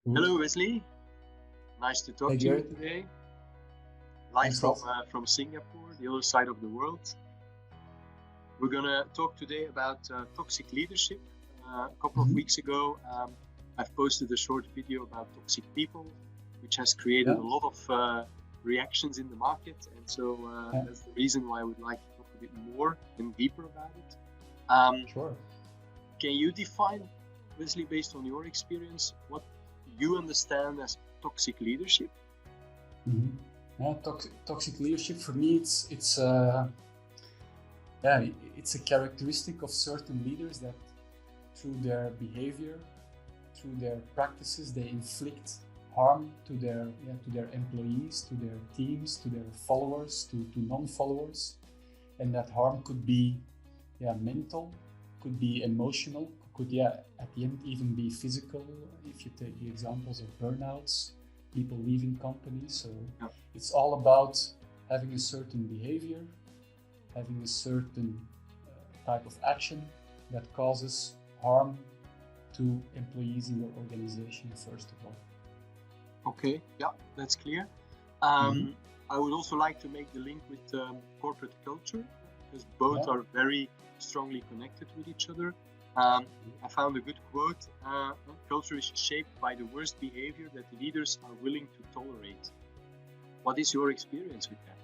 Good. Hello, Wesley. Nice to talk Hey, to you Gary. today. Live Thanks a lot. from Singapore, the other side of the world. We're gonna talk today about toxic leadership. A couple of Hmm. weeks ago, I've posted a short video about toxic people, which has created Yeah, a lot of reactions in the market, and so yeah, that's the reason why I would like to talk a bit more and deeper about it. Um, sure. can you define, Wesley, based on your experience, what you understand as toxic leadership? Hmm. Yeah, toxic leadership for me, it's a characteristic of certain leaders that through their behavior, through their practices, they inflict harm to their employees, to their teams, to their followers, to non-followers, and that harm could be mental, could be emotional, could at the end even be physical if you take the examples of burnouts, people leaving companies. So Yeah. it's all about having a certain behavior, having a certain type of action that causes harm to employees in your organization, first of all. Okay, yeah, that's clear. Mm-hmm. I would also like to make the link with corporate culture because both Yeah. are very strongly connected with each other. I found a good quote: "Culture is shaped by the worst behavior that leaders are willing to tolerate." What is your experience with that?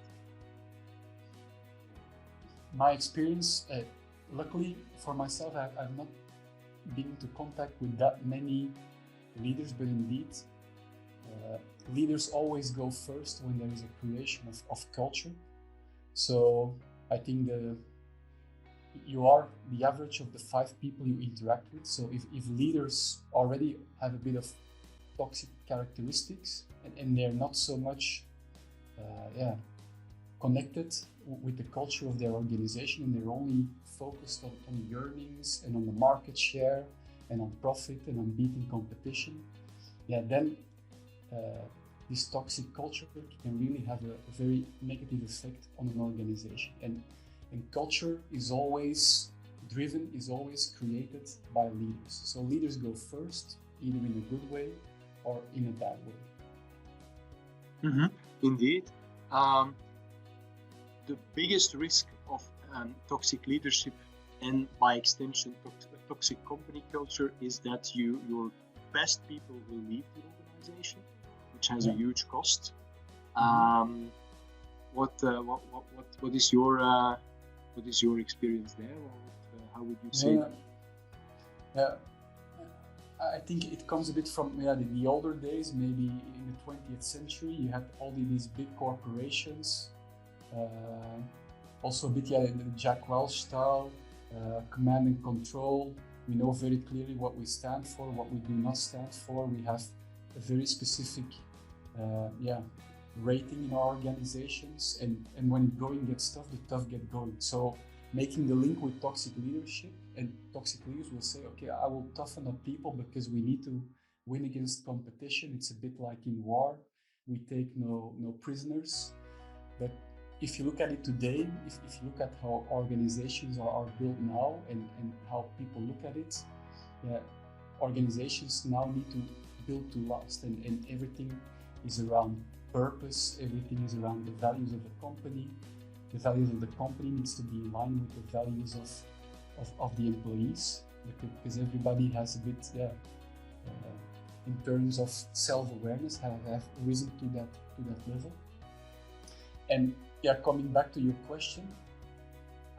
My experience, luckily for myself, I've not been into contact with that many leaders, but indeed, uh, leaders always go first when there is a creation of culture. So I think you are the average of the 5 people you interact with. So if leaders already have a bit of toxic characteristics and they're not so much connected with the culture of their organization and they're only focused on the earnings and on the market share and on profit and on beating competition, then this toxic culture can really have a very negative effect on an organization. And culture is always driven, is always created by leaders. So leaders go first, either in a good way or in a bad way. Indeed. Um, the biggest risk of toxic leadership and by extension toxic company culture is that your best people will leave the organization, which has a huge cost. What is your experience there? Or how would you say that? Yeah, I think it comes a bit from the older days. Maybe in the 20th century, you had all these big corporations. Also a bit the Jack Welch style, command and control. We know very clearly what we stand for, what we do not stand for. We have a very specific rating in our organizations, and when going gets tough, the tough get going. So making the link with toxic leadership, and toxic leaders will say, okay, I will toughen up people because we need to win against competition. It's a bit like in war, we take no prisoners. But if you look at it today, if you look at how organizations are built now and how people look at it, organizations now need to build to last, and everything is around purpose, everything is around the values of the company. The values of the company needs to be in line with the values of the employees, because everybody has a bit, in terms of self-awareness, have risen to that level. And coming back to your question,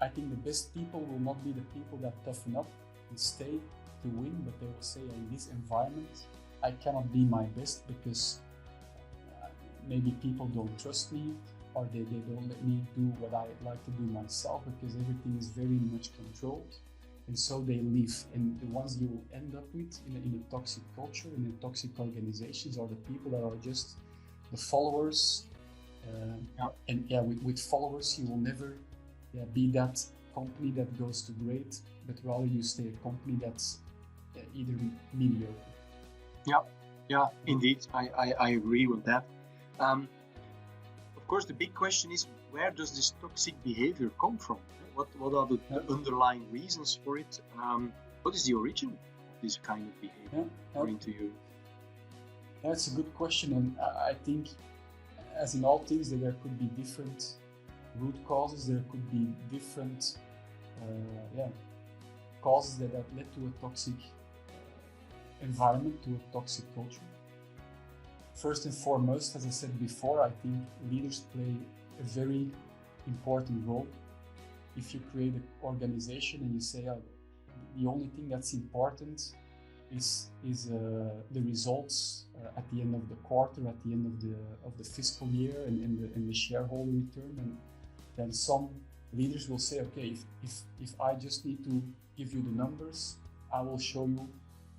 I think the best people will not be the people that toughen up and stay to win, but they will say, in this environment, I cannot be my best because maybe people don't trust me, or they don't let me do what I like to do myself because everything is very much controlled. And so they leave. And the ones you will end up with in a toxic culture, in a toxic organizations, are the people that are just the followers. And with followers, you will never be that company that goes to great, but rather you stay a company that's either mediocre. Indeed, I agree with that. Of course, the big question is, where does this toxic behavior come from? What are the underlying reasons for it? What is the origin of this kind of behavior, according to you? That's a good question, and I think, as in all things, that there could be different root causes. There could be different, causes that have led to a toxic environment, to a toxic culture. First and foremost, as I said before, I think leaders play a very important role. If you create an organization and you say, the only thing that's important is the results at the end of the quarter, at the end of the fiscal year, and the shareholder return, and then some leaders will say, okay, if I just need to give you the numbers, I will show you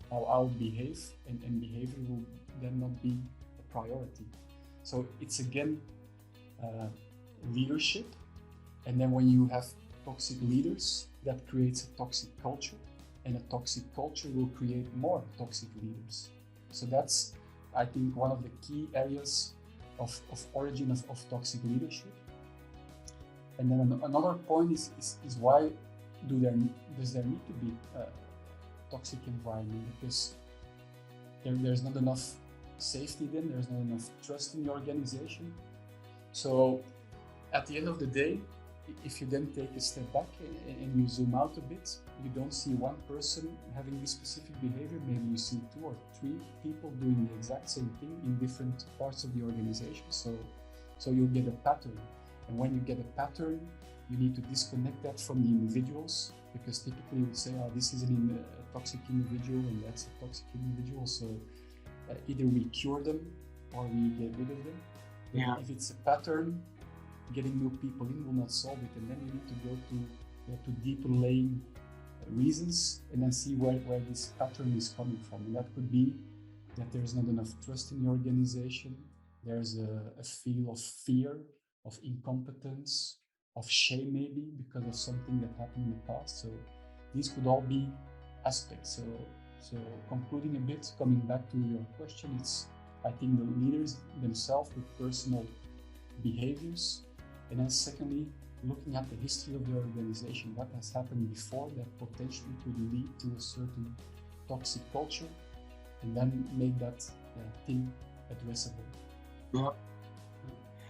how I'll behave, and behavior will then not be a priority. So it's again leadership, and then when you have toxic leaders, that creates a toxic culture, and a toxic culture will create more toxic leaders. So that's, I think, one of the key areas of origin of toxic leadership. And then another point is why does there need to be a toxic environment? Because there's not enough safety then, there's not enough trust in the organization. So at the end of the day, if you then take a step back and you zoom out a bit, you don't see one person having this specific behavior. Maybe you see 2 or 3 people doing the exact same thing in different parts of the organization. So you'll get a pattern. And when you get a pattern, you need to disconnect that from the individuals, because typically you would say, this is a toxic individual and that's a toxic individual. So either we cure them or we get rid of them. But if it's a pattern, getting new people in will not solve it, and then you need to go to deeper laying reasons and then see where this pattern is coming from. And that could be that there's not enough trust in the organization, there's a feel of fear, of incompetence, of shame maybe because of something that happened in the past. So these could all be aspects. So concluding a bit, coming back to your question, it's, I think, the leaders themselves with personal behaviors. And then secondly, looking at the history of the organization, what has happened before that potentially could lead to a certain toxic culture, and then make that thing addressable. Yeah.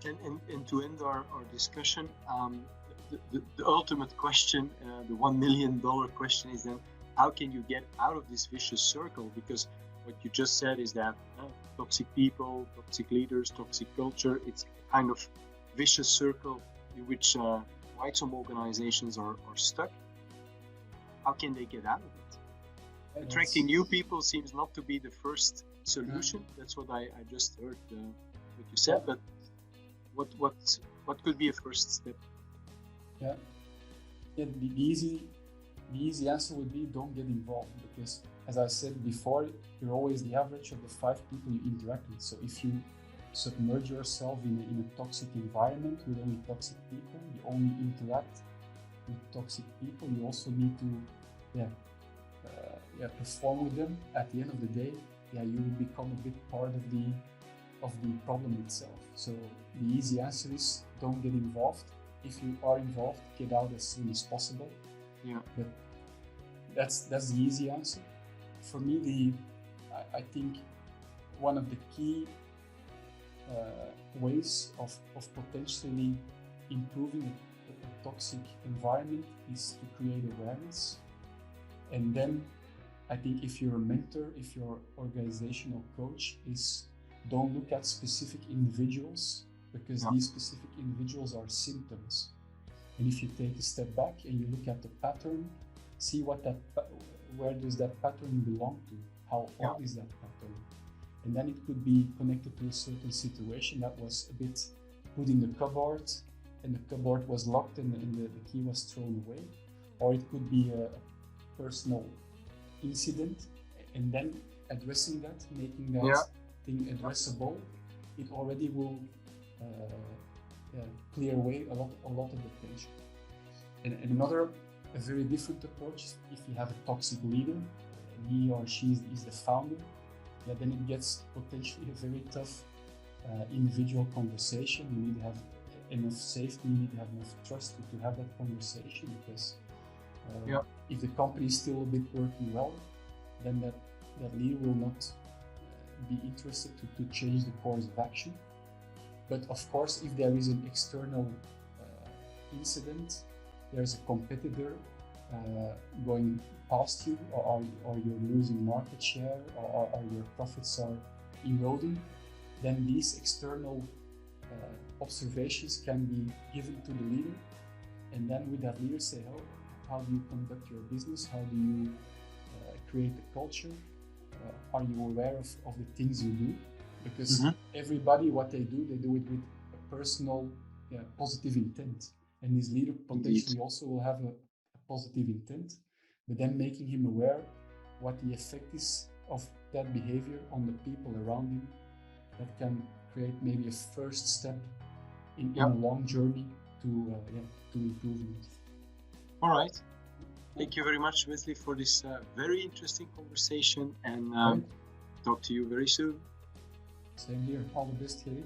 And to end our discussion, the ultimate question, the $1 million question is then, how can you get out of this vicious circle? Because what you just said is that toxic people, toxic leaders, toxic culture, it's kind of vicious circle in which quite some organizations are stuck. How can they get out of it? Attracting new people seems not to be the first solution. That's what I just heard what you said. But what could be a first step? The easy answer would be don't get involved, because as I said before, you're always the average of the 5 people you interact with. So if you submerge yourself in a toxic environment with only toxic people, you only interact with toxic people, you also need to perform with them. At the end of the day, you will become a bit part of the problem itself. So the easy answer is don't get involved. If you are involved, get out as soon as possible. But that's the easy answer. For me, I think one of the key ways of potentially improving a toxic environment is to create awareness. And then I think if you're a mentor, if you're organizational coach, is don't look at specific individuals, because these specific individuals are symptoms. And if you take a step back and you look at the pattern, see where does that pattern belong to? How old is that pattern? And then it could be connected to a certain situation that was a bit put in the cupboard, and the cupboard was locked and the key was thrown away. Or it could be a personal incident, and then addressing that, making that thing addressable, it already will clear away a lot of the tension. And another, a very different approach, if you have a toxic leader, he or she is the founder, then it gets potentially a very tough individual conversation. You need to have enough safety, you need to have enough trust to have that conversation, because if the company is still a bit working well, then that leader will not be interested to change the course of action. But of course, if there is an external incident, there's a competitor going past you, or you're losing market share, or your profits are eroding, then these external observations can be given to the leader, and then with that leader say, oh, how do you conduct your business? How do you create a culture? Are you aware of the things you do? Because everybody, what they do it with a personal, positive intent. And this leader potentially also will have a positive intent, but then making him aware what the effect is of that behavior on the people around him, that can create maybe a first step in a long journey to improvement. All right. Thank you very much, Wesley, for this very interesting conversation, and talk to you very soon. Same here. All the best, Thierry.